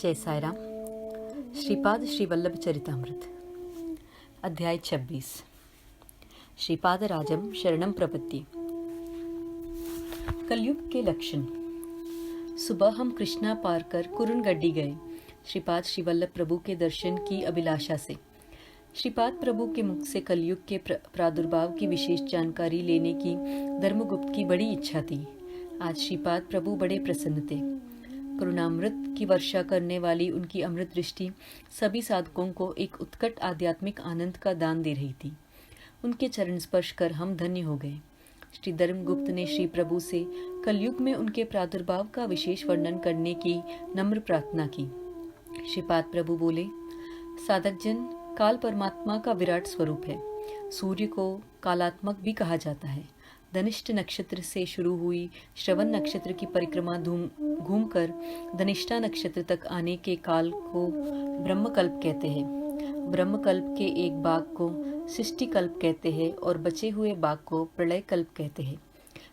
जय साईराम। श्रीपाद श्री वल्लभ चरितामृत अध्याय 26। श्रीपाद राजम शरणम प्रपत्ति। कलयुग के लक्षण। सुबह हम कृष्णा पार कर कुरुनगड्डी गए, श्रीपाद श्री वल्लभ प्रभु के दर्शन की अभिलाषा से। श्रीपाद प्रभु के मुख से कलयुग के प्रादुर्भाव की विशेष जानकारी लेने की धर्मगुप्त की बड़ी इच्छा थी। आज श्रीपाद प्रभु बड़े प्रसन्न थे। करुणामृत की वर्षा करने वाली उनकी अमृत दृष्टि सभी साधकों को एक उत्कट आध्यात्मिक आनंद का दान दे रही थी। उनके चरण स्पर्श कर हम धन्य हो गए। श्री धर्मगुप्त ने श्री प्रभु से कलयुग में उनके प्रादुर्भाव का विशेष वर्णन करने की नम्र प्रार्थना की। श्रीपाद प्रभु बोले, साधक जन, काल परमात्मा का विराट स्वरूप है। सूर्य को कालात्मक भी कहा जाता है। धनिष्ठ नक्षत्र से शुरू हुई श्रवण नक्षत्र की परिक्रमा घूमकर धनिष्ठा नक्षत्र तक आने के काल को ब्रह्मकल्प कहते हैं। ब्रह्मकल्प के एक भाग को सृष्टिकल्प कहते हैं और बचे हुए भाग को प्रलय कल्प कहते हैं।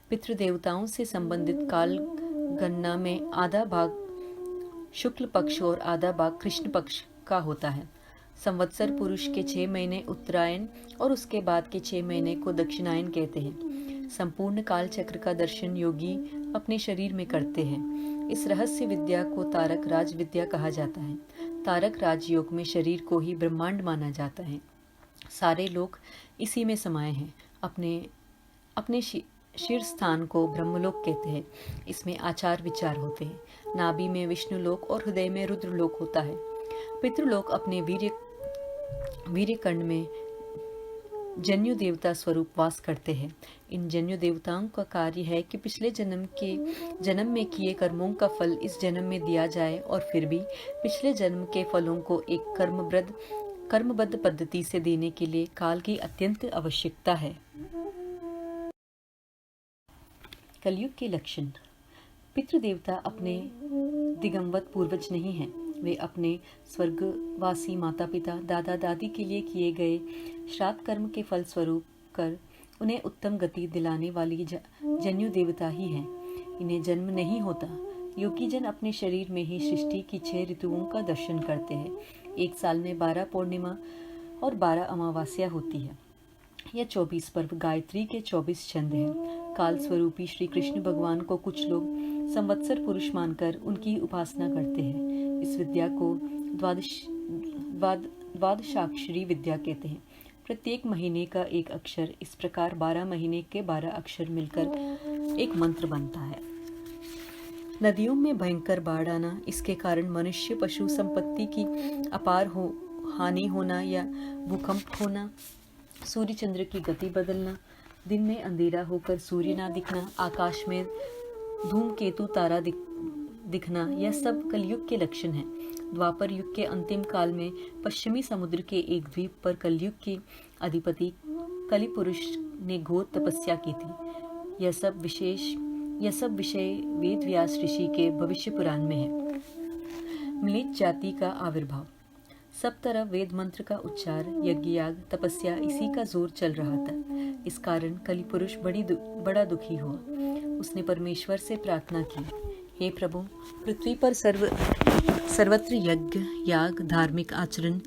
पितृदेवताओं से संबंधित काल गणना में आधा भाग शुक्ल पक्ष और आधा भाग कृष्ण पक्ष का होता है। संवत्सर पुरुष के 6 महीने उत्तरायण और उसके बाद के 6 महीने को दक्षिणायन कहते हैं। संपूर्ण काल चक्र का दर्शन योगी अपने शरीर में करते हैं। इस रहस्य विद्या को तारक राज विद्या कहा जाता है। तारक राजयोग में शरीर को ही ब्रह्मांड माना जाता है। सारे लोग इसी में समाये हैं। अपने शीर्ष स्थान को ब्रह्मलोक कहते हैं। इसमें आचार विचार होते हैं। नाभि में विष्णुलोक और हृदय में रुद्रलोक होता है। पितृलोक अपने वीर्यकंड में जन्यु देवता स्वरूप वास करते हैं। इन जन्यु देवताओं का कार्य है कि पिछले जन्म में किए कर्मों का फल इस जन्म में दिया जाए और फिर भी पिछले जन्म के फलों को एक कर्मबद्ध पद्धति से देने के लिए काल की अत्यंत आवश्यकता है। कलयुग के लक्षण। पितृदेवता अपने दिगंबत पूर्वज नहीं हैं। वे अपने स्वर्गवासी माता पिता दादा दादी के लिए किए गए श्राद्ध कर्म के फल स्वरूप कर उन्हें उत्तम गति दिलाने वाली जन्यु देवता ही हैं। इन्हें जन्म नहीं होता। योगी जन अपने शरीर में ही सृष्टि की 6 ऋतुओं का दर्शन करते हैं। एक साल में 12 पूर्णिमा और 12 अमावस्या होती है। यह 24 पर्व गायत्री के 24 छंद हैं। काल स्वरूपी श्री कृष्ण भगवान को कुछ लोग संवत्सर पुरुष मानकर उनकी उपासना करते हैं। इस विद्या को द्वादशाक्षरी विद्या कहते हैं। प्रत्येक महीने का एक अक्षर, इस प्रकार 12 महीने के 12 अक्षर मिलकर एक मंत्र बनता है। नदियों में भयंकर बाढ़ आना, इसके कारण मनुष्य पशु संपत्ति की अपार हानि होना या भूकंप होना, सूर्य चंद्र की गति बदलना, दिन में अंधेरा होकर सूर्य ना दिखना, आकाश में धूमकेतु तारा दिखना, यह सब कलयुग के लक्षण हैं। द्वापर युग के अंतिम काल में पश्चिमी समुद्र के एक द्वीप पर कलयुग के अधिपति कलि पुरुष ने घोर तपस्या की थी। यह सब विषय वेद व्यास ऋषि के भविष्य पुराण में है। म्लेच्छ जाति का आविर्भाव। सब तरफ वेद मंत्र का उच्चार, यज्ञ याग तपस्या, इसी का जोर चल रहा था। इस कारण कलि पुरुष बड़ा दुखी हुआ। उसने परमेश्वर से प्रार्थना की, हे प्रभु, पृथ्वी पर सर्वत्र यज्ञ याग धार्मिक आचरण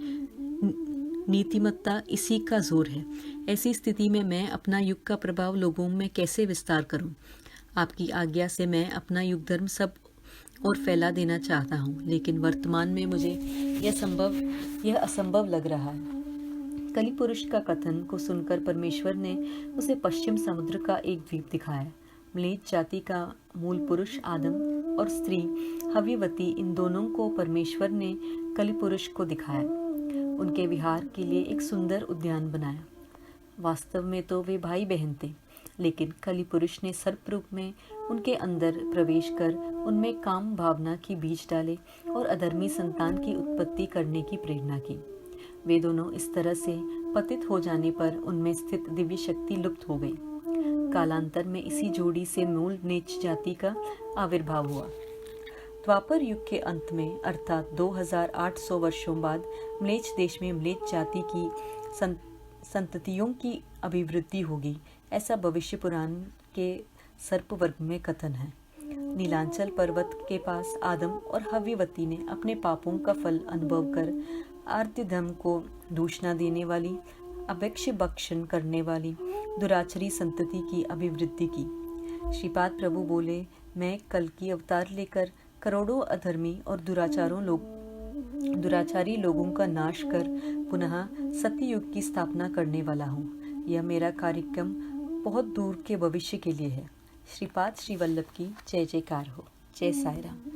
नीतिमत्ता, इसी का जोर है। ऐसी स्थिति में मैं अपना युग का प्रभाव लोगों में कैसे विस्तार करूं? आपकी आज्ञा से मैं अपना युग धर्म सब और फैला देना चाहता हूं, लेकिन वर्तमान में मुझे यह असंभव लग रहा है। कलि पुरुष का कथन को सुनकर परमेश्वर ने उसे पश्चिम समुद्र का एक द्वीप दिखाया। म्लेच्छ जाति का मूल पुरुष आदम और स्त्री हव्यवती, इन दोनों को परमेश्वर ने कलि पुरुष को दिखाया। उनके विहार के लिए एक सुंदर उद्यान बनाया। वास्तव में तो वे भाई बहन थे, लेकिन कलि पुरुष ने सर्प रूप में उनके अंदर प्रवेश कर उनमें काम भावना की बीज डाले और अधर्मी संतान की उत्पत्ति करने की प्रेरणा की। वे दोनों इस तरह से पतित हो जाने पर उनमें स्थित दिव्य शक्ति लुप्त हो गई। कालांतर में इसी जोड़ी से मूल म्लेच्छ जाति का आविर्भाव हुआ। द्वापर युग के अंत में अर्थात 2800 वर्षों बाद म्लेच्छ देश में म्लेच्छ जाति की संततियों की अभिवृद्धि होगी, ऐसा भविष्य पुराण के सर्प वर्ग में कथन है। नीलांचल पर्वत के पास आदम और हव्यवती ने अपने पापों का फल अनुभव कर आर्य धर्म को दूषणा देने वाली, अपेक्ष भक्षण करने वाली दुराचारी संतति की अभिवृद्धि की। श्रीपाद प्रभु बोले, मैं कल की अवतार लेकर करोड़ों अधर्मी और दुराचारी लोगों का नाश कर पुनः सत्ययुग की स्थापना करने वाला हूँ। यह मेरा कार्यक्रम बहुत दूर के भविष्य के लिए है। श्रीपाद श्री वल्लभ की जय जयकार हो। जय साई राम।